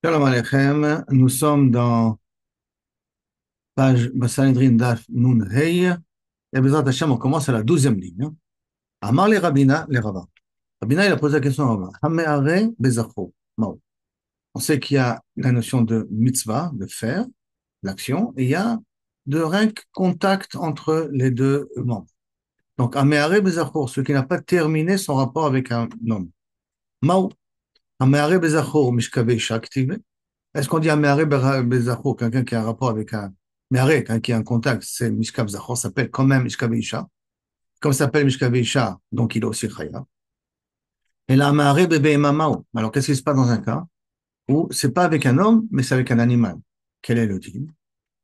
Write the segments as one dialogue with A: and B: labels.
A: Shalom Aleichem, nous sommes dans page Sanhedrin Daf Nun Hey, et Bezrat Hashem, on commence à la 12e ligne. Amar les rabbins, les rabbins. Rabbina, il a posé la question au rabbin. Hameare bezacho. Mao. On sait qu'il y a la notion de mitzvah, de faire, l'action, et il y a de rien que contact entre les deux membres. Donc, Hameare bezacho, celui qui n'a pas terminé son rapport avec un homme. Mao. Hameare bezacho, mishkave shaktive. Est-ce qu'on dit Améaré Bezachor, quelqu'un qui a un rapport avec un Méaré, quelqu'un qui a un contact, c'est Mishkav Zachor, s'appelle quand même Mishkav Isha. Comme ça s'appelle Mishkav Isha, donc il est aussi Chaya. Et là, Améaré Bébé Mamao. Alors, qu'est-ce qui se passe dans un cas où c'est pas avec un homme, mais c'est avec un animal? Quel est le type?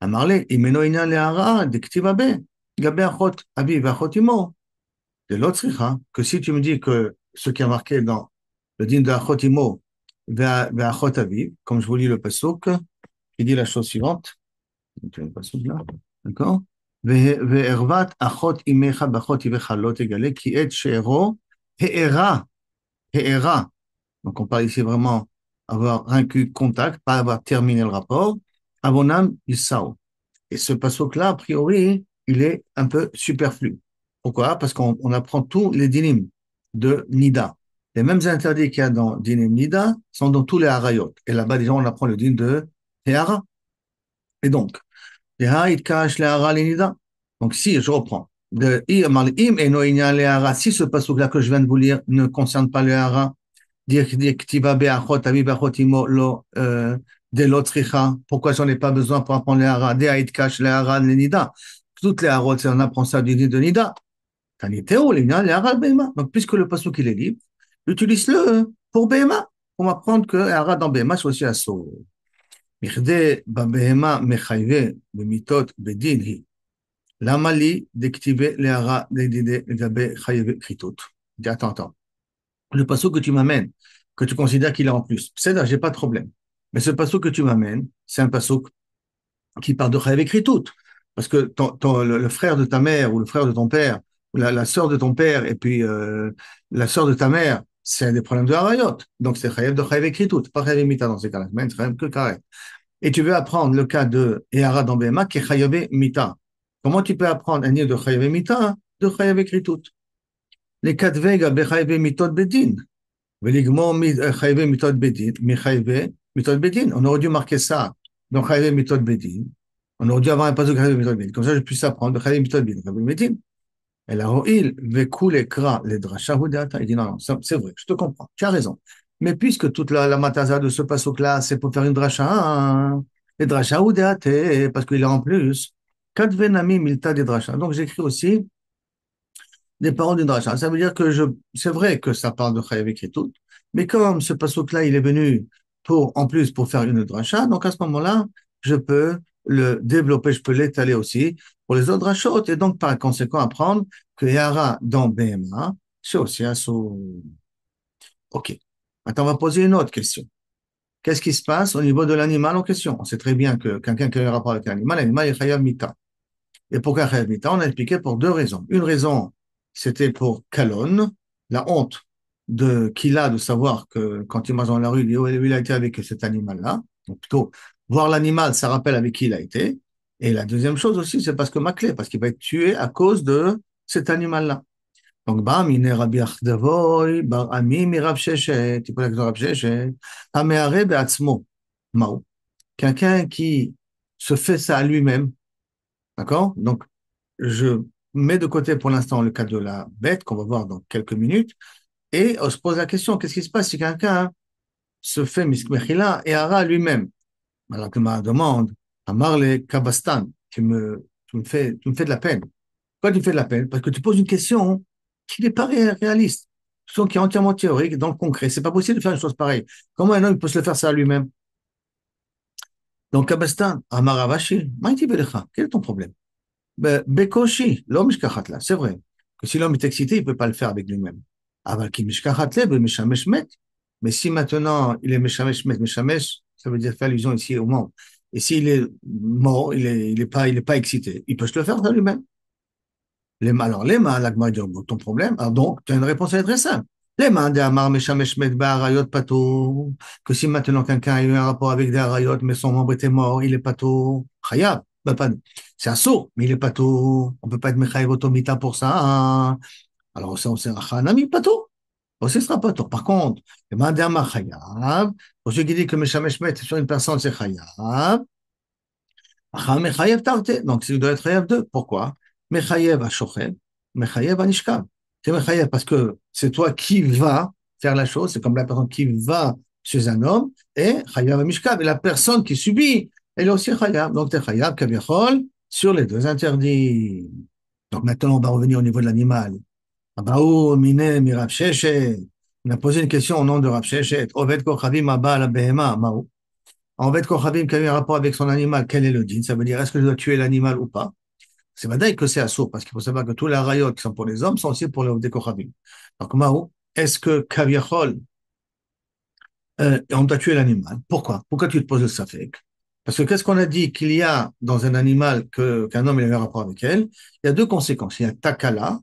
A: Amarle, Imeno Inan Leara, Diktivabe, Gabe Achot, Abi, Vachot Imo. De l'autre, que si tu me dis que ce qui est marqué dans le din de Achot Imo, Vachot Abi, comme je vous lis le pasuk, qui dit la chose suivante. Tu n'as pas celui-là, d'accord? Ve'ervat achot imecha bachot ivecha lo tegale ki et she'ero he'era, he'era. Donc on parle ici vraiment avoir vaincu contact, pas avoir terminé le rapport. Avonam isao. Et ce pasuk-là, a priori, il est un peu superflu. Pourquoi? Parce qu'on apprend tous les dinim de Nida. Les mêmes interdits qu'il y a dans dinim Nida sont dans tous les harayot. Et là-bas, déjà, on apprend le din de He'ara. Et donc, donc, si je reprends, si ce passage-là que je viens de vous lire ne concerne pas le hara, pourquoi j'en ai pas besoin pour apprendre le hara? Toutes les harots, on apprend ça du nid de nida. Donc, puisque le passage il est libre, utilise-le pour Bema, pour m'apprendre que hara dans Bema, c'est aussi un saut. בכדי בבהמה מחייבה במיתות בדין היא. למה לי דכתיבי להרע לגבי חייבי כריתות? Dis, attends. Le passeau que tu m'amènes, que tu considères qu'il est en plus, c'est là, j'ai pas de problème. Mais ce passeau que tu m'amènes, c'est un passeau qui parle de chayve kritout. Parce que le frère de ta mère ou le frère de ton père, ou la sœur de ton père et puis la sœur de ta mère, c'est des problèmes de harayot. Donc c'est chayev de chayve kritout, pas chayve mita dans ces cas-là, mais c'est chayev que carré. Et tu veux apprendre le cas de Ehara dans Bema qui est chayav mita. Comment tu peux apprendre un nid de chayav mita de chayav kritout? Les quatre vega be chayav mitot bedin. Veligmo chayav mitot bedin, mi chayav mitot bedin. On aurait dû marquer ça dans chayav mitot bedin. On aurait dû avoir un passage de chayav mitot bedin. Comme ça, je puisse apprendre chayav mitot bedin, chayav bedin. Et là, il veut kra les drachas hudata. Il dit non, c'est vrai, je te comprends, tu as raison. Mais puisque toute la mataza de ce passage-là, c'est pour faire une dracha, hein, les drachas hudata, parce qu'il est en plus, quatre venami milta des drachas. Donc j'écris aussi des paroles d'une dracha. Ça veut dire que c'est vrai que ça parle de chayav écrit tout, mais comme ce passage-là, il est venu en plus, pour faire une dracha, donc à ce moment-là, je peux le développer, je peux l'étaler aussi pour les autres rachot, et donc par conséquent apprendre que Yara dans BMA, c'est aussi un sous. Ok. Maintenant, on va poser une autre question. Qu'est-ce qui se passe au niveau de l'animal en question? On sait très bien que quelqu'un qui a un rapport avec l'animal est chayav mita. Et pourquoi chayav mita? On a expliqué pour deux raisons. Une raison, c'était pour Kalon, la honte qu'il a de savoir que quand il marche dans la rue, il a été avec cet animal-là. Donc plutôt, voir l'animal, ça rappelle avec qui il a été. Et la deuxième chose aussi, c'est parce que Maclé, parce qu'il va être tué à cause de cet animal-là. Donc, bam, il est Rabbi Achdavoy, bar Ami, mi Rav Sheshet, il peut être Rav Sheshet, Ameare be'atzmo, Mao. Quelqu'un qui se fait ça à lui-même, d'accord? Donc, je mets de côté pour l'instant le cas de la bête, qu'on va voir dans quelques minutes, et on se pose la question, qu'est-ce qui se passe si quelqu'un se fait miskmechila et hara lui-même? Alors que ma demande, Amarle Kabastan, tu me fais de la peine. Pourquoi tu me fais de la peine? Parce que tu poses une question qui n'est pas réaliste, une question qui est entièrement théorique, dans le concret. C'est pas possible de faire une chose pareille. Comment un homme peut se le faire ça à lui-même? Donc, Kabastan, Amaravashi, Maïti Belecha, quel est ton problème? Bekoshi, l'homme mishkachatla, c'est vrai que si l'homme est excité, il ne peut pas le faire avec lui-même. Avalki mishkachatle, meshamesh met. Mais si maintenant il est meshamesh met, meshamesh, ça veut dire faire allusion ici au mort. Et s'il est mort, il est pas excité, il peut se le faire de lui-même. Alors, l'agma dit, ton problème, alors donc, tu as une réponse à être très simple. Les mains des Amar Meshamesh Medba Arayot Pato, que si maintenant quelqu'un a eu un rapport avec des Arayot, mais son membre était mort, il est Pato, Chayab. C'est un sourd, mais il est Pato. On peut pas être Mechaïv Otomita pour ça, hein. Alors, ça, on sait, Hanami Pato. Aussi, ce sera Pato. Par contre, les mains des Amar Chayab, pour ceux qui disent que Meshamesh Med sur une personne, c'est Chayab. Mechayev Tarte. Donc, il doit être Chayev 2. Pourquoi? Mechayev à Shochev, Mechayev à Nishkav. C'est Mechayev parce que c'est toi qui vas faire la chose, c'est comme la personne qui va chez un homme, et Chayev à Mishkav. Et la personne qui subit, elle est aussi Chayev. Donc, tu es Chayev, Kaviachol, sur les deux interdits. Donc, maintenant, on va revenir au niveau de l'animal. Abaou, Mine, Mirab Sheshet. On a posé une question au nom de Rav Sheshet. Oved Kochavim Abba la Behema, Maou. En fait, Kochavim qui a eu un rapport avec son animal, quel est le din? Ça veut dire, est-ce que je dois tuer l'animal ou pas? C'est vrai que c'est assourd, parce qu'il faut savoir que tous les rayot qui sont pour les hommes sont aussi pour les Kochavim. Donc, Mao, est-ce que Kaviachol, on doit tuer l'animal? Pourquoi? Pourquoi tu te poses le safek? Parce que qu'est-ce qu'on a dit qu'il y a dans un animal qu'un homme il a eu un rapport avec elle? Il y a deux conséquences. Il y a takala,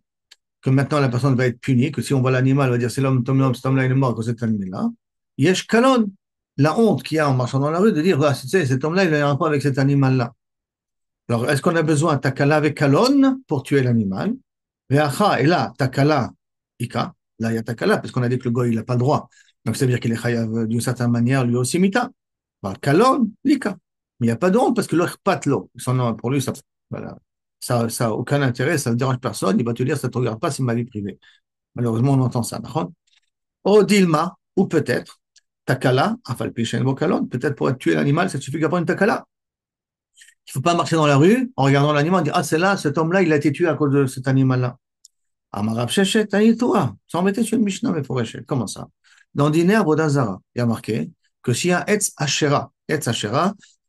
A: que maintenant la personne va être punie, que si on voit l'animal, on va dire c'est l'homme, cet homme-là il est mort, que cet animal-là. Yesh kalon, la honte qu'il y a en marchant dans la rue de dire, tu sais, cet homme-là, il a un rapport avec cet animal-là. Alors, est-ce qu'on a besoin de takala avec kalon pour tuer l'animal? Et là, takala, ika, là, il y a takala, parce qu'on a dit que le goy, il n'a pas le droit. Donc, ça veut dire qu'il est chayav d'une certaine manière, lui aussi, mita. Bah, kalon, lika. Mais il n'y a pas de honte, parce que l'autre pas l'eau. Pour lui, ça, voilà. Ça a aucun intérêt, ça ne dérange personne. Il va te dire, ça ne te regarde pas, c'est ma vie privée. Malheureusement, on entend ça. Au Dilma, ou peut-être, Takala, Afalpichen Vokalon, peut-être pour tuer l'animal, ça suffit d'avoir une Takala. Il ne faut pas marcher dans la rue en regardant l'animal et dire, ah, c'est là, cet homme-là, il a été tué à cause de cet animal-là. Amarab Shechet, Aïtoua. Ça embêtait sur une Mishnah, mais pour Shechet. Comment ça? Dans Diner Bodazara, il y a marqué que s'il y a Etz Ashera, c'est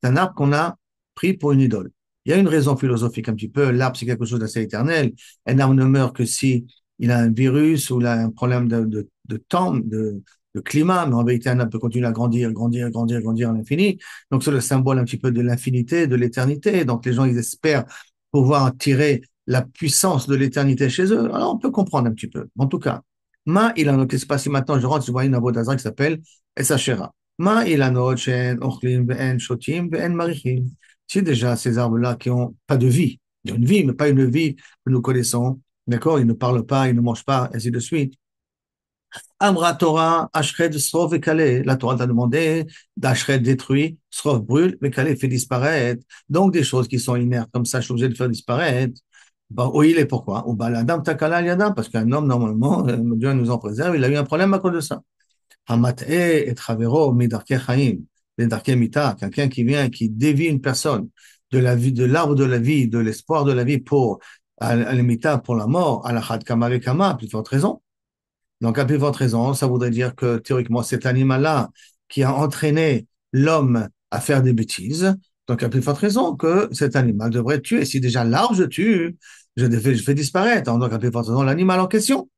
A: un arbre qu'on a pris pour une idole. Il y a une raison philosophique un petit peu. L'arbre, c'est quelque chose d'assez éternel. Un arbre ne meurt que si il a un virus ou il a un problème de temps, de climat, mais en vérité, un arbre peut continuer à grandir, grandir, grandir, grandir à l'infini. Donc, c'est le symbole un petit peu de l'infinité, de l'éternité. Donc, les gens, ils espèrent pouvoir tirer la puissance de l'éternité chez eux. Alors, on peut comprendre un petit peu. En tout cas, Ma il a noté, c'est pas si maintenant je rentre, je vois une avodazara qui s'appelle Esachera. Ma il a noté, Shen, Ochlim, Ve'en, Shotim, Ve'en, Marichim. C'est déjà ces arbres-là qui ont pas de vie. Ils ont une vie, mais pas une vie que nous connaissons. D'accord? Ils ne parlent pas, ils ne mangent pas, ainsi de suite. Amra Torah, Ashred, Srov et Kalé. La Torah t'a demandé d'Ashred détruit, Srov brûle, et Kalé fait disparaître. Donc des choses qui sont inertes comme ça, je suis obligé de faire disparaître. Bah, oui, il est pourquoi? Ou bah, l'Adam Takala Yadam, parce qu'un homme, normalement, Dieu nous en préserve, il a eu un problème à cause de ça. Hamat'e et Travero, Midarke Chaim, Midarke Mita, quelqu'un qui vient, qui dévie une personne de la vie, de l'arbre de la vie, de l'espoir de la vie pour, à l'Mita, pour la mort, à la Chad Kama Kama, plus forte raison. Donc, à plus forte raison, ça voudrait dire que théoriquement, cet animal-là qui a entraîné l'homme à faire des bêtises, donc à plus forte raison que cet animal devrait tuer. Si déjà l'arbre je tue, je fais disparaître. Donc, à plus forte raison, l'animal en question.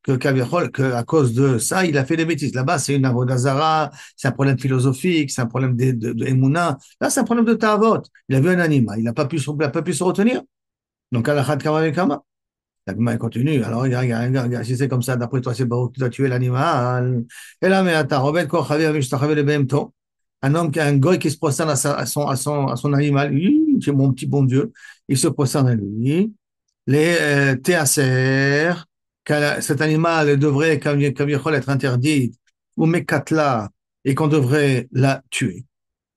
A: Que à cause de ça, il a fait des bêtises. Là-bas, c'est une avodazara, c'est un problème philosophique, c'est un problème de Emouna. Là, c'est un problème de ta'avot. Il a vu un animal, il n'a pas pu se retenir. Donc, à la khat kama kama. La Gemara continue. Alors, regarde, si c'est comme ça, d'après toi, c'est Baruch qui doit tuer l'animal. Et là, mais attends, Robert Kochavi avait le Behemto. Un homme qui a un goy qui se prosterne à son animal. C'est mon petit bon Dieu. Il se prosterne à lui. Les théacer, cet animal devrait, comme être interdit, ou mekatla, et qu'on devrait la tuer.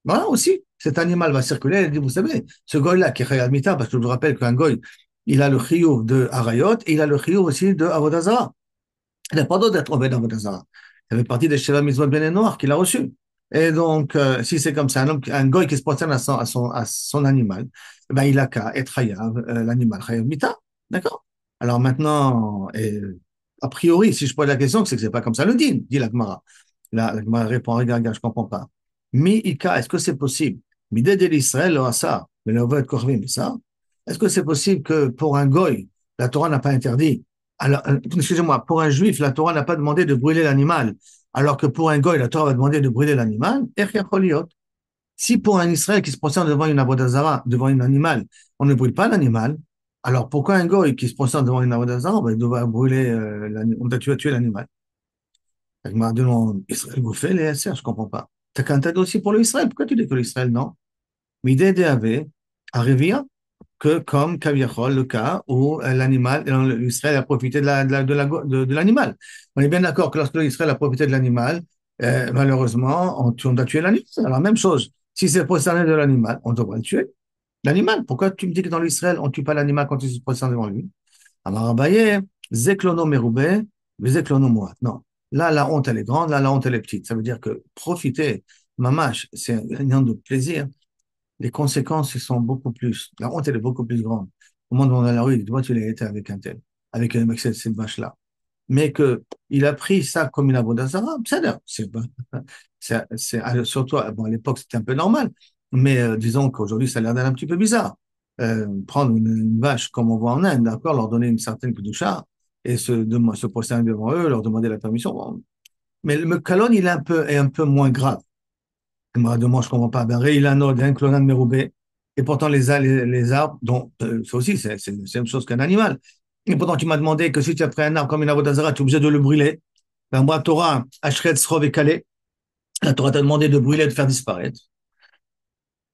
A: Voilà aussi, cet animal va circuler, et dit, vous savez, ce goy-là qui est Chayad Mita, parce que je vous rappelle qu'un goy, il a le chiyuv de Arayot, et il a le chiyuv aussi de Avodazara. Il n'a pas d'autre d'être Obed Avodazara. Ça fait partie des Sheva Mitzvot Ben et Noir qu'il a reçu. Et donc, si c'est comme ça, un goy qui se prosterne à son animal, ben, il a qu'à être Chayav, l'animal Chayav Mita. D'accord? Alors maintenant, a priori, si je pose la question, c'est que c'est pas comme ça le din, dit la Gemara. La Gemara répond, regarde, je comprends pas. Mi Ika, est-ce que c'est possible? Midé de l'Israël, le Asa, mais le Oved Korvim, ça? Est-ce que c'est possible que pour un goy, la Torah n'a pas interdit? Alors, excusez-moi, pour un juif, la Torah n'a pas demandé de brûler l'animal, alors que pour un goy, la Torah va demander de brûler l'animal? Si pour un Israël qui se procède devant une avodazara, devant un animal, on ne brûle pas l'animal, alors pourquoi un goy qui se procède devant une avodazara, on va devoir brûler, on doit tuer l'animal? La Gemara demande, Israël vous fait les SR, je comprends pas. T'as qu'un tas aussi pour l'Israël. Pourquoi tu dis que l'Israël, non? Midé avait arrivé que comme Kaviachol, le cas où l'animal, l'Israël a profité de l'animal. On est bien d'accord que lorsque l'Israël a profité de l'animal, malheureusement, on doit tuer l'animal. Alors, même chose. Si c'est prosterné de l'animal, on devrait le tuer. L'animal. Pourquoi tu me dis que dans l'Israël, on ne tue pas l'animal quand il se prosterne devant lui? Amar Abaye, Zeklono Merube, Zeklono Moat. Non. Là, la honte, elle est grande. Là, la honte, elle est petite. Ça veut dire que profiter, mamash, c'est un an de plaisir. Les conséquences, elles sont beaucoup plus. La honte, elle est beaucoup plus grande. Au moment où on est à la rue, il dit, toi, tu l'as été avec un tel, avec cette vache-là. Mais que il a pris ça comme une abodazara, surtout, bon, à l'époque, c'était un peu normal. Mais disons qu'aujourd'hui, ça a l'air d'un un petit peu bizarre. Prendre une vache comme on voit en Inde, d'accord, leur donner une certaine kedusha et se prosterner devant eux, leur demander la permission. Bon. Mais le calonne, est un peu moins grave. Moi, de moi, je comprends pas. Ben, Reilano, d'un clonal Meroubé. Et pourtant, les arbres, dont, ça aussi, c'est la même chose qu'un animal. Et pourtant, tu m'as demandé que si tu as pris un arbre comme une avodazara, tu es obligé de le brûler. Ben, moi, Torah, Ashret, Srov et Calais, la Torah t'a demandé de brûler, de faire disparaître.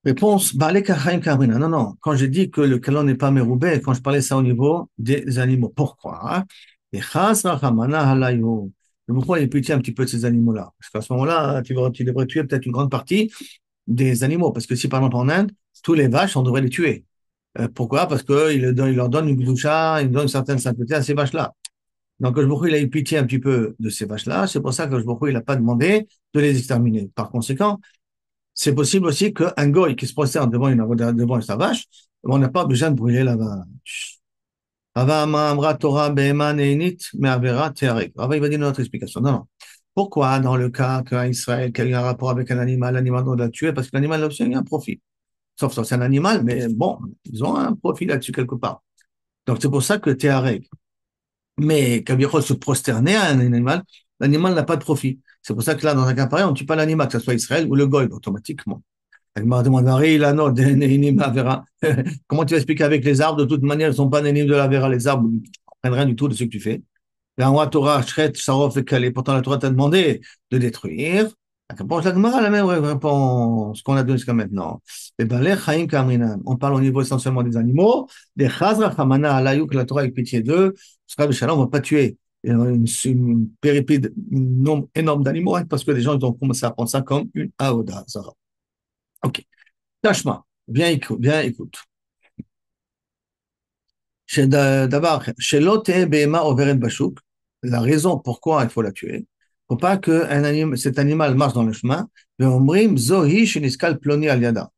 A: Réponse, Balek Achaim Kabrina. Non, non. Quand j'ai dit que le calon n'est pas Meroubé, quand je parlais ça au niveau des animaux. Pourquoi? Hein? Et Chas Rachamana Halayo. Pourquoi il pitié un petit peu de ces animaux-là? Parce qu'à ce moment-là, tu devrais tuer peut-être une grande partie des animaux. Parce que si, par exemple, en Inde, tous les vaches, on devrait les tuer. Pourquoi? Parce qu'il leur donne une gdoucha, il donne une certaine sainteté à ces vaches-là. Donc, le il a eu pitié un petit peu de ces vaches-là. C'est pour ça que le il n'a pas demandé de les exterminer. Par conséquent, c'est possible aussi qu'un goy qui se prosterne devant sa vache, on n'a pas besoin de brûler la vache. Rava Amra Torah Be'eman Einit Me'avera Te'arek. Rava, il va dire une autre explication. Non, non. Pourquoi, dans le cas qu'un Israël qui a eu un rapport avec un animal, l'animal doit le tuer? Parce que l'animal a aussi un profit. Sauf que c'est un animal, mais bon, ils ont un profit là-dessus quelque part. Donc c'est pour ça que Te'arek. Mais Kabirol se prosterner à un animal, l'animal n'a pas de profit. C'est pour ça que là, dans un cas pareil, on ne tue pas l'animal, que ce soit Israël ou le goy, automatiquement. Elle m'a demandé, comment tu vas expliquer avec les arbres? De toute manière, ils ne sont pas nénim de la vera. Les arbres ne prennent rien du tout de ce que tu fais. La Torah, Shret, Sarov et Kalé. Pourtant, la Torah t'a demandé de détruire. La réponse, la Gemara, la même réponse qu'on a donnée jusqu'à maintenant. Et ben, les Chaim Kamrinan. On parle au niveau essentiellement des animaux. Des Chazra Chamana Alayou, que la Torah ait pitié d'eux. Parce que on ne va pas tuer une péripide, un nombre énorme d'animaux, hein, parce que les gens ils ont commencé à prendre ça comme une Aoda. Zara. Ok. Tashma. Bien écoute. D'abord, chez l'autre, Behema Overet Bashuk, la raison pourquoi il faut la tuer, faut pas que cet animal marche dans le chemin, Zohi Sheniskal Ploni Aliada.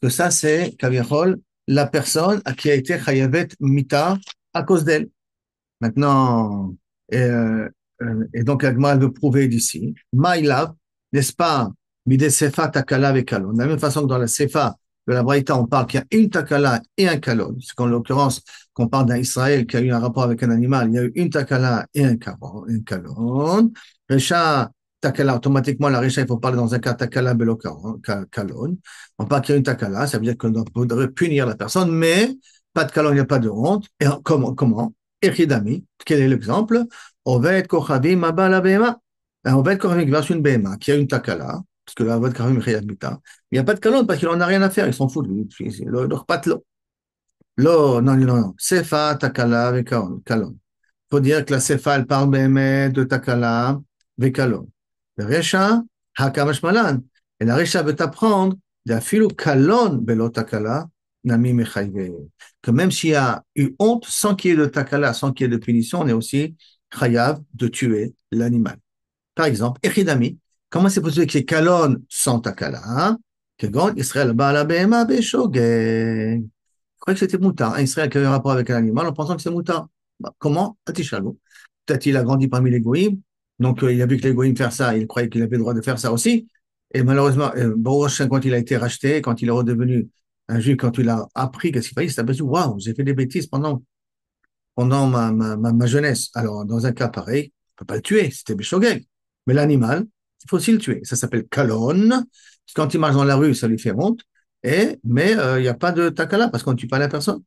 A: Que ça, c'est, Kaviachol, la personne à qui a été Chayavet Mita à cause d'elle. Maintenant, et donc, Agma, elle veut prouver d'ici, Maïlav, n'est-ce pas, Mide Sefa Takala et Kalon. De la même façon que dans la Sefa de la Braïta, on parle qu'il y a une Takala et un Kalon. C'est qu'en l'occurrence, qu'on parle d'un Israël qui a eu un rapport avec un animal, il y a eu une Takala et un Kalon. Recha, Takala, automatiquement, la Recha, il faut parler dans un cas Takala Belo Kalon. On parle qu'il y a une Takala, ça veut dire qu'on devrait punir la personne, mais pas de Kalon, il n'y a pas de honte. Et comment? Echidami, quel est l'exemple? Oved Kochavim Abala Behema. Un Oved Kochavim qui verse une Behema, qui a une takala, parce que la Oved Kochavim est Chayabita. Il n'y a pas de kalon parce qu'il n'en a rien à faire, ils s'en foutent. Leur patte l'eau. L'eau, non, non, non. Sefa, takala, avec kalon. Il faut dire que la Sefa, elle parle Behemet de takala, avec kalon. Le Recha, Hakamash Malan. Et la Recha veut t'apprendre, la filu kalon belo takala, nami mechayve. Que même s'il y a eu honte, sans qu'il y ait de takala, sans qu'il y ait de punition, on est aussi chayav de tuer l'animal. Par exemple, Echidami, comment c'est possible qu'il y ait kalon sans takala? Que grand Israël bala behema beshogeg. Je croyais que c'était moutar. Un Israël qui avait un rapport avec un animal en pensant que c'est moutar. Bah, comment? Atishalou. Peut-être il a grandi parmi les goïms, donc il a vu que les goïms faire ça, il croyait qu'il avait le droit de faire ça aussi. Et malheureusement, Baruch, quand il a été racheté, quand il est redevenu un juif, quand il a appris qu'est-ce qu'il fallait, il s'est aperçu, waouh, j'ai fait des bêtises pendant ma jeunesse. Alors, dans un cas pareil, on ne peut pas le tuer, c'était Béchogeg. Mais l'animal, il faut aussi le tuer. Ça s'appelle kalon. Parce que quand il marche dans la rue, ça lui fait honte. Mais il n'y a pas de takala parce qu'on ne tue pas la personne.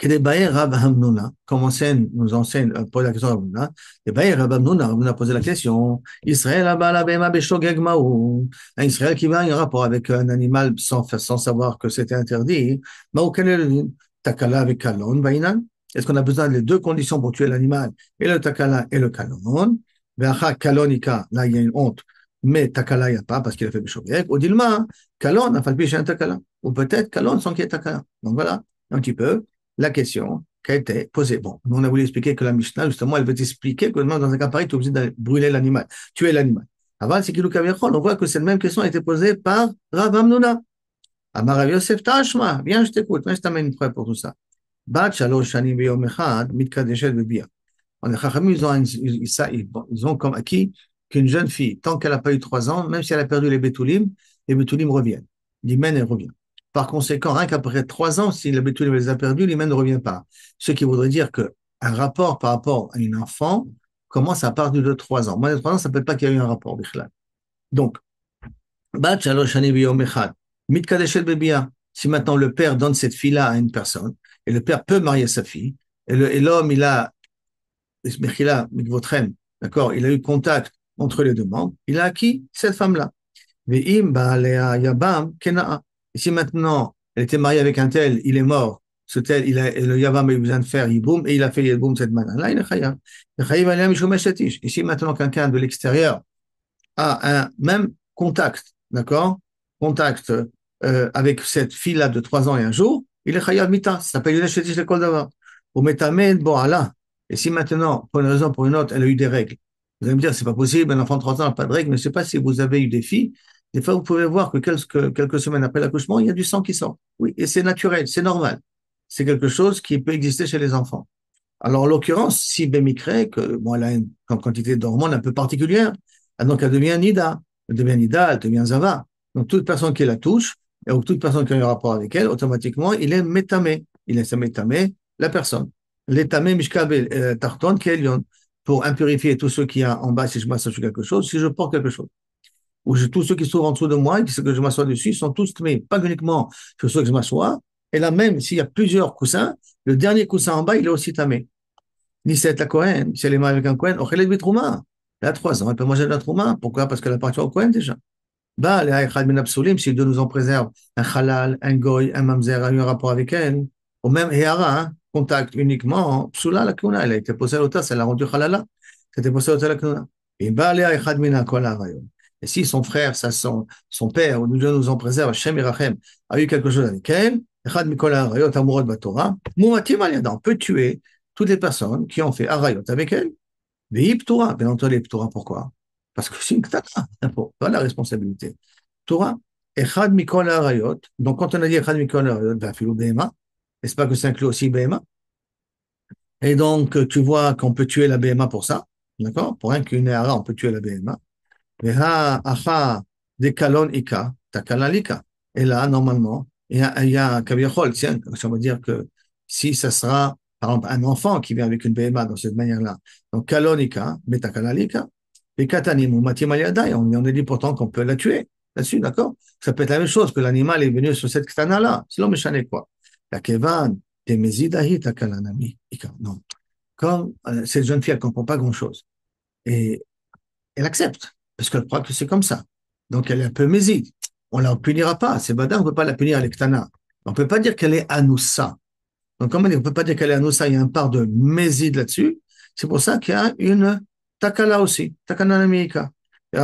A: Kedebaye Rab Hamnouna, comme nous enseigne, pose la question à Hamnouna, Kedebaye Rab Hamnouna, Hamnouna pose la question, Israël Abala Bema Beshogeg Maou, un Israël qui va un rapport avec un animal sans savoir que c'était interdit, Maou quel est le Takala avec Kalon, Bainan? Est-ce qu'on a besoin des deux conditions pour tuer l'animal, et le Takala et le Kalon? Veacha Kalonika, là il y a une honte, mais Takala il n'y a pas parce qu'il a fait Beshogeg, ou Dilma, Kalon, n'a pas le un Takala, ou peut-être Kalon sans qu'il y ait Takala. Donc voilà, un petit peu la question qui a été posée. Bon, on a voulu expliquer que la Mishnah, justement, elle veut expliquer que dans un cas pareil, tu es obligé de brûler l'animal, tuer l'animal. Avant, c'est Kilou Kaviachol, on voit que cette même question a été posée par Rav Hamnouna. Amar Rav Yosef Tashma, viens, je t'écoute, viens, je t'amène une preuve pour tout ça. Bat Shalosh Shani Beyom Echad, Mitkadeshet Bebia. Les Chachamim, ils ont comme acquis qu'une jeune fille, tant qu'elle n'a pas eu 3 ans, même si elle a perdu les Betulim reviennent. L'hymen, elle revient. Par conséquent, rien qu'après 3 ans, si le Betulim les a perdus, l'hymen ne revient pas. Ce qui voudrait dire qu'un rapport par rapport à une enfant commence à partir de 3 ans. Moins de 3 ans, ça ne peut pas qu'il y ait eu un rapport, Bichlal. Donc, Bat Shalosh Shani Beyom Echad, Mitkadeshet Bebia. Si maintenant le père donne cette fille-là à une personne, et le père peut marier sa fille, et l'homme, il a d'accord, il a eu contact entre les deux membres, il a acquis cette femme-là. Et si maintenant elle était mariée avec un tel, il est mort, ce tel, le Yabam a eu besoin de faire Yiboum, et il a fait Yiboum de cette manière-là, il est Chayav. Et si maintenant quelqu'un de l'extérieur a un même contact, d'accord, contact avec cette fille-là de 3 ans et un jour, il est Chayav Mita, ça s'appelle Yudashetish le Kol Davar. Ou Metamed Boala. Et si maintenant, pour une raison ou pour une autre, elle a eu des règles, vous allez me dire, c'est pas possible, un enfant de 3 ans n'a pas de règles, mais je sais pas si vous avez eu des filles, des fois vous pouvez voir que quelques semaines après l'accouchement, il y a du sang qui sort. Oui, et c'est naturel, c'est normal. C'est quelque chose qui peut exister chez les enfants. Alors, en l'occurrence, si Bémicré, que bon, elle a une quantité d'hormones un peu particulière, donc elle devient Nida, elle devient Zava. Donc, toute personne qui la touche, ou toute personne qui a un rapport avec elle, automatiquement, il est métamé. Il est métamé, la personne. L'étamé Mishkabel Tarton Kelion, pour impurifier tous ceux qui y a en bas si je m'assois sur quelque chose, si je porte quelque chose. Ou tous ceux qui se trouvent en dessous de moi et que je m'assois dessus, sont tous mais pas uniquement sur ceux que je m'assois. Et là même, s'il y a plusieurs coussins, le dernier coussin en bas, il est aussi tamé. Nisset la Kohen, si elle est mariée avec un Kohen, Ochelet Bitrouma. Elle a 3 ans, elle peut manger de la Trouma. Pourquoi? Parce qu'elle appartient au Kohen déjà. Bah, les Haïchad Ben Absolim, si Dieu nous en préserve, un Halal, un Goy, un Mamzer a eu un rapport avec elle, ou même Héara, hein, contact uniquement, Psula la Kuna, elle a été posée à l'autas, elle a rendu Halala, c'était posé à l'autas la Kuna. Et bah, les Haïchad Ben Kola Rayon. Et si son frère, son père, ou Dieu nous en préserve, Shem Irachem, a eu quelque chose avec elle, Echad Mikola Arayot, Amourot Batora, Mouatim Aliada, on peut tuer toutes les personnes qui ont fait Arayot avec elle. Mais Ptora, bien entendu, Ptora, pourquoi? Parce que c'est une ktata, pas la responsabilité. Torah, Echad Mikol Arayot, donc quand on a dit Echad Mikol Arayot, ben, Filou Behema, n'est-ce pas que ça inclut aussi Behema? Et donc, tu vois qu'on peut tuer la Behema pour ça, d'accord? Pour rien qu'une Hara, on peut tuer la Behema. Veha Acha de Kalon Ika, Takala Lika. Et là, normalement, il y a Kaviachol, tiens, ça veut dire que si ça sera, par exemple, un enfant qui vient avec une Behema dans cette manière-là, donc Kalonika, Betakalalika, et Katanim ou Matim Aliadai, on a dit pourtant qu'on peut la tuer là-dessus, d'accord? Ça peut être la même chose que l'animal est venu sur cette ktana-là, c'est l'homme méchané quoi. La Kevan, Temezidahi Takalanami, non. Comme cette jeune fille, elle ne comprend pas grand-chose. Et elle accepte, parce qu'elle croit que c'est comme ça. Donc elle est un peu méside. On ne la punira pas, c'est bada, on ne peut pas la punir à l'ektana. On ne peut pas dire qu'elle est anoussa. Donc, comment on ne peut pas dire qu'elle est anoussa, il y a un part de méside là-dessus. C'est pour ça qu'il y a une takala aussi, takana namika. Et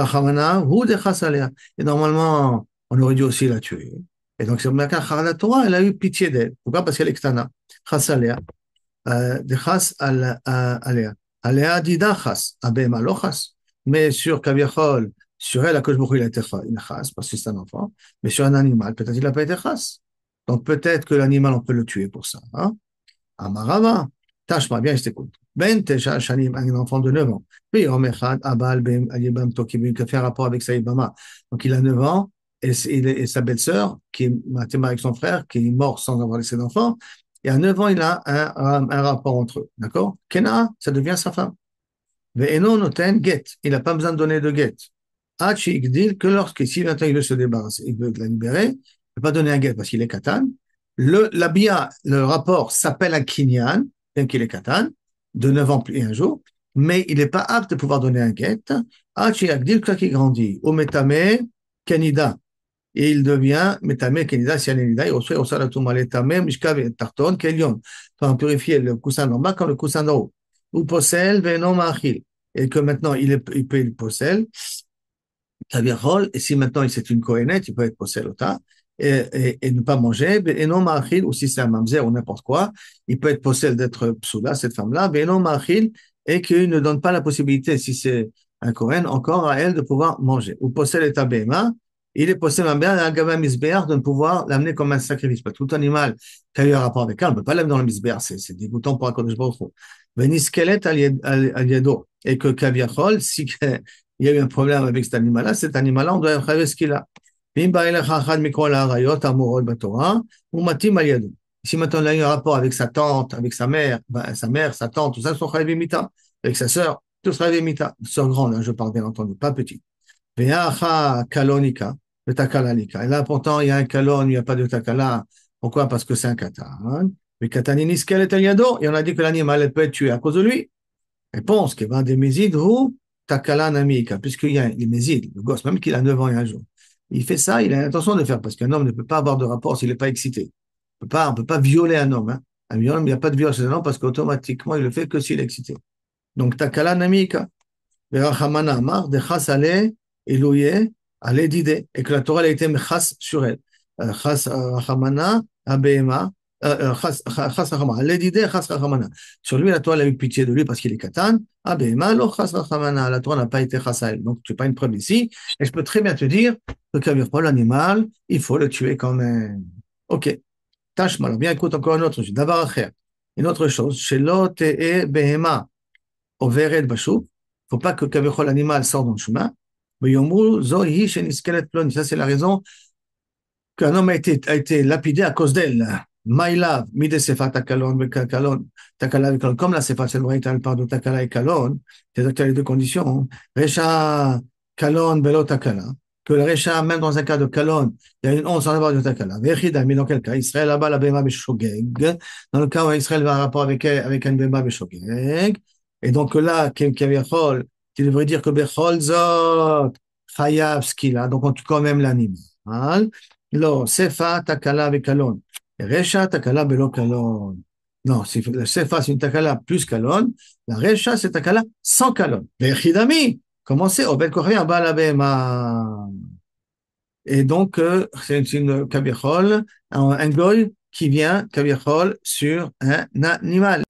A: normalement, on aurait dû aussi la tuer. Et donc, c'est la Torah, elle a eu pitié d'elle. Pourquoi? Parce qu'elle est ktana. Chasalea. De chas alea. Alea dida chas. Abema lo chas. Mais sur Kaviachol, sur elle, à cause il a été chas, parce que c'est un enfant. Mais sur un animal, peut-être il n'a pas été chas. Donc peut-être que l'animal, on peut le tuer pour ça. Hein? Amarava, tâche-moi bien, je t'écoute. Ben Tesha Shanim, un enfant de 9 ans. Puis Omechad, Abal, Ben, Alibam, Toki, qui fait un rapport avec Saïbama. Donc il a 9 ans, et sa belle-sœur, qui est mathématique avec son frère, qui est mort sans avoir laissé d'enfant. Et à 9 ans, il a un rapport entre eux. D'accord? Kena, ça devient sa femme. Ve'eno noten get. Il n'a pas besoin de donner de get. Hachi dit que lorsque, si maintenant il veut se débarrasser, il veut la libérer, il ne peut pas donner un get parce qu'il est katan. La bia, le rapport s'appelle un kinyan, bien qu'il est katan, de 9 ans et un jour, mais il n'est pas apte de pouvoir donner un get. Hachi Agdil, quand il grandit, au metame, kenida, et il devient metame, kenida, si il reçoit au salatum aletame, mishkav et tarton, kelion, pour purifier le coussin en bas comme le coussin d'en haut. Ou posel, venom, machil, et que maintenant il peut le posel, Tavirol, et si maintenant c'est une kohénette, il peut être possède et ne pas manger, et non ma'achil, ou si c'est un mamzer ou n'importe quoi, il peut être possède d'être psoula, cette femme-là, et non ma'achil, et qu'il ne donne pas la possibilité, si c'est un kohen, encore à elle de pouvoir manger. Ou possède est abéma, il est possède un bien, un gamin misbéar, de ne pouvoir l'amener comme un sacrifice. Pas tout animal qui a eu un rapport avec elle, on ne peut pas l'amener dans le misbéar, c'est dégoûtant pour un kodesh baruch hu. Venis skelet al yado, et que kaviachol, si il y a eu un problème avec cet animal-là, on doit faire ce qu'il a. Si maintenant il a eu un rapport avec sa tante, avec sa mère, sa tante, tout ça, sont chayvim mita. Avec sa sœur, tous chayvim mita. Sœur grande, hein, je parle bien entendu, pas petite. Ve'acha kalonika, le takalanika. Et là, pourtant, il y a un kalon, il n'y a pas de takala. Pourquoi? Parce que c'est un katan. Le kataninis quel est yado? Et on a dit que l'animal peut être tué à cause de lui. Réponse, que va des mésides ou takala namika, puisqu'il y a les mésides, le gosse, même qu'il a 9 ans et un jour. Il fait ça, il a l'intention de faire, parce qu'un homme ne peut pas avoir de rapport s'il n'est pas excité. On peut pas violer un homme. Hein. Un homme, il n'y a pas de viol chez un homme parce qu'automatiquement, il le fait que s'il est excité. Donc, takala namika. Verachamana amar, de chas ale, elouye, ale dide, et que la Torah a été mechas sur elle. Chas rachamana, abema, chas rachamana, ale dide, chas rachamana. Sur lui, la Torah a eu pitié de lui parce qu'il est katan. Abema, lo chas rachamana. La Torah n'a pas été chas à elle. Donc, tu n'as pas une preuve ici. Et je peux très bien te dire que Kavir Paul, l'animal, il faut le tuer quand même. Ok. Tâche mal. Bien, écoute encore une autre chose. D'abord, une autre chose. Chez l'autre et behema, au veret bashou. Faut pas que Kavechol animal sorte dans le chemin. Mais Yomru, Zohi, Sheniskelet Ploni. Ça, c'est la raison qu'un homme a été lapidé à cause d'elle. Maïlav, Mide Sefa Takalon, Kalon, Takala, comme la Sefa, c'est le vrai, elle parle de Takala et Kalon, c'est-à-dire qu'il y a les deux conditions. Recha Kalon, Belo Takala. Que le Recha, même dans un cas de Kalon, il y a une once en avoir de Takala. Vechida, mais dans quel cas? Israël, là-bas, la Bema Beshogeg. Dans le cas où Israël va un rapport avec un Bema Beshogeg. Et donc là, Kavechol, tu devrais dire que Bechol Zot, Chayav, ce qu'il a. Donc on tue quand même l'animal. Lo, sefa takala bekalon. Resha takala belo kalon. Non, la sefa c'est une takala plus kalon. La resha c'est takala sans kalon. Vechidami, comment c'est? Obed korien balabema. Et donc, c'est une kabichol, un goy qui vient kabichol sur un animal.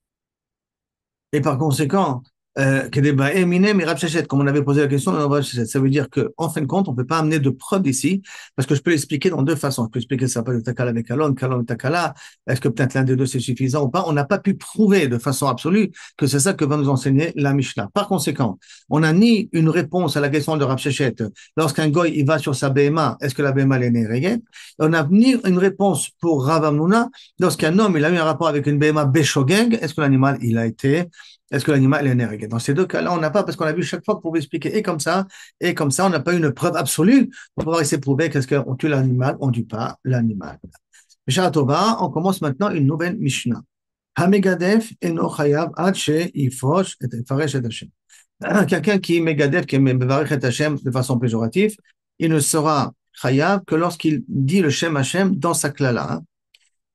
A: Et par conséquent, que des éminem et Rav Shechet, comme on avait posé la question dans Rav Shechet, ça veut dire qu'en fin de compte, on ne peut pas amener de preuves ici, parce que je peux l'expliquer dans deux façons. Je peux expliquer que ça s'appelle le takala avec kalon et takala. Est-ce que peut-être l'un des deux c'est suffisant ou pas? On n'a pas pu prouver de façon absolue que c'est ça que va nous enseigner la Mishnah. Par conséquent, on n'a ni une réponse à la question de Rav Shechet. Lorsqu'un goy, il va sur sa BMA, est-ce que la BMA est née reguette? On n'a ni une réponse pour Rav Amnouna. Lorsqu'un homme, il a eu un rapport avec une BMA Beshogeg, est-ce que l'animal, il a été est-ce que l'animal est né? Dans ces deux cas-là, on n'a pas, parce qu'on a vu chaque fois pour vous expliquer, et comme ça, on n'a pas une preuve absolue pour pouvoir essayer de prouver qu'est-ce qu'on tue l'animal, on ne tue pas l'animal. Mishnah Tova, on commence maintenant une nouvelle Mishnah. Hamegadef eno chayav ad she yifosh et faresh et Hashem. Quelqu'un qui est megadef, qui est mevarech et Hashem de façon péjorative, il ne sera chayav que lorsqu'il dit le Shem Hashem dans sa klala. Hein.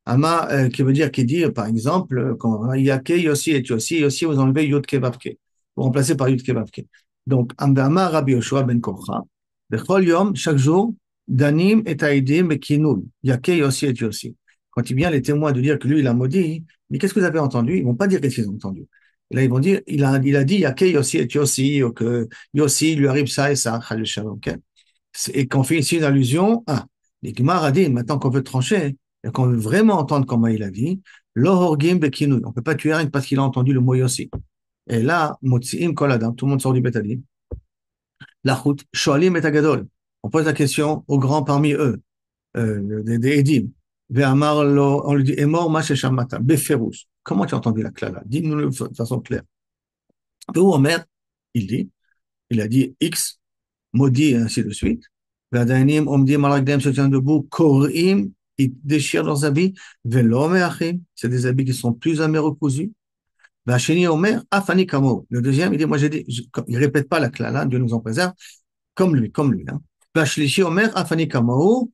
A: Ama, qui veut dire, qui dit, par exemple, quand Yake, Yossi et Yossi, Yossi, vous enlevez Yud Kevavke. Vous remplacez par Yud Kevavke. Donc, Amdama Rabbi Yoshua ben Korcha, Bechol Yom, chaque jour, Danim et Taïdim et Kinul, Yake, Yossi et Yossi. Quand il vient les témoins de dire que lui, il a maudit, mais qu'est-ce que vous avez entendu? Ils vont pas dire qu'est-ce qu'ils ont entendu. Et là, ils vont dire, il a dit Yake, Yossi et Yossi, ou que Yossi lui arrive ça et ça, Khalil Shalom. Et qu'on fait ici une allusion à, les Gemara a dit, maintenant qu'on veut trancher, et qu'on veut vraiment entendre comment il a dit, Lohorgim bekinu. On ne peut pas tuer rien parce qu'il a entendu le mot Yossi. Et là, Motziim kol adam, tout le monde sort du Betadim. La route, Shoalim et Agadol. On pose la question aux grands parmi eux, des Edim. Ve'amar lo, on lui dit, est mort, ma shamata, beferouche. Comment tu as entendu la klala? Dis-nous de façon claire. Où Omer, il a dit X, maudit, et ainsi de suite. Ve'adanim, omdim, malagdem, se tient debout, korim, qui déchirent leurs habits, velo me'achim, c'est des habits qui sont plus jamais recousus. Vacheni Omer, Afani Kamo. Le deuxième, il dit, moi j'ai dit, il répète pas la klala, Dieu nous en préserve, comme lui. Hein. Vachlishi Omer, Afani Kamo,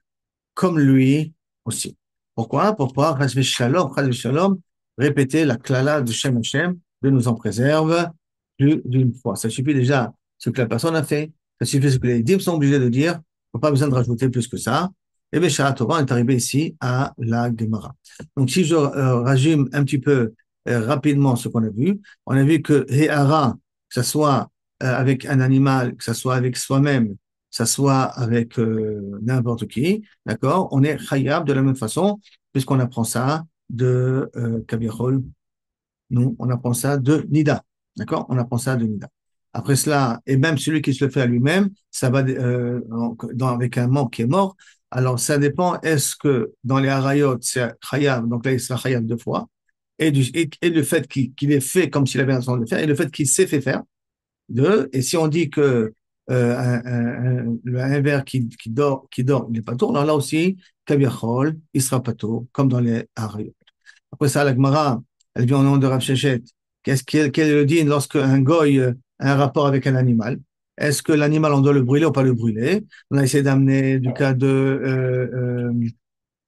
A: comme lui aussi. Pourquoi? Pour pouvoir, Chas Shalom, répéter la klala de Shem Hashem, Dieu nous en préserve plus d'une fois. Ça suffit déjà ce que la personne a fait, ça suffit ce que les dîmes sont obligés de dire, il n'y a pas besoin de rajouter plus que ça. Et bien, Shara Torah est arrivé ici à la Gemara. Donc, si je résume un petit peu rapidement ce qu'on a vu, on a vu que He'ara, que ce soit avec un animal, que ce soit avec soi-même, que ce soit avec n'importe qui, d'accord, on est Chayab de la même façon, puisqu'on apprend ça de Kabiachol, nous, on apprend ça de Nida. D'accord? On apprend ça de Nida. Après cela, et même celui qui se le fait à lui-même, ça va avec un membre qui est mort. Alors, ça dépend. Est-ce que dans les harayot, c'est Chayav, donc là, il sera Chayav deux fois, et le fait qu'il ait fait comme s'il avait l'intention de le faire, et le fait qu'il s'est fait faire, deux. Et si on dit que un verre qui dort, il n'est pas tour, alors là aussi, Kabiachol, il sera pas tour, comme dans les harayot. Après ça, la Gemara, elle vient au nom de Rav Shechet. Quel est le din lorsque un goy a un rapport avec un animal? Est-ce que l'animal, on doit le brûler ou pas le brûler? On a essayé d'amener du cas de,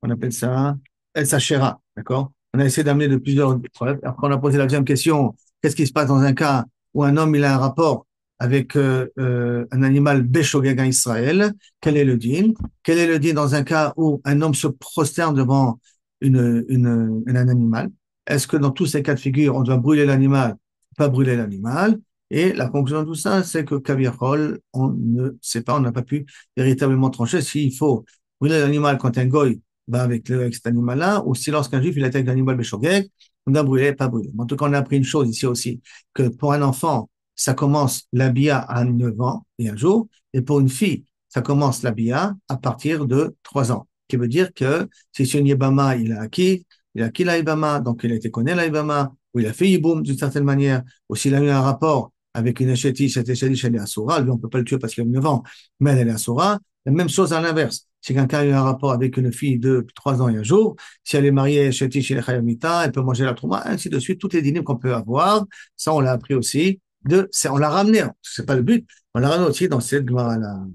A: on appelle ça, El Sachera, d'accord? On a essayé d'amener de plusieurs preuves. Après, on a posé la deuxième question. Qu'est-ce qui se passe dans un cas où un homme, il a un rapport avec un animal Béchogeg en Israël? Quel est le din? Quel est le din dans un cas où un homme se prosterne devant un animal? Est-ce que dans tous ces cas de figure, on doit brûler l'animal, pas brûler l'animal? Et la conclusion de tout ça, c'est que Kavirol, on ne sait pas, on n'a pas pu véritablement trancher s'il faut brûler l'animal quand un goy va avec cet animal-là, ou si lorsqu'un juif il attaque l'animal Béchogeg, on doit brûler, pas brûler. En tout cas, on a appris une chose ici aussi, que pour un enfant, ça commence la bia à 9 ans et un jour, et pour une fille, ça commence la bia à partir de 3 ans. Qui veut dire que si c'est une Yébama, il a acquis la Yébama, donc il a été connu la Yébama, ou il a fait Yiboum d'une certaine manière, ou s'il a eu un rapport avec une Echéti, cette Echéti, elle est Asura, lui on peut pas le tuer parce qu'il a 9 ans, mais elle est Asura. La même chose à l'inverse. Si quelqu'un a eu un rapport avec une fille de 3 ans et un jour, si elle est mariée chez Tish et Chayamita, elle peut manger la trouma, ainsi de suite, toutes les dîners qu'on peut avoir. Ça, on l'a appris aussi. On l'a ramené, hein. C'est pas le but. On l'a ramené aussi dans cette Gemara-là.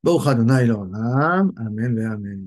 A: Baruch Adonai l'olam. Amen et amen.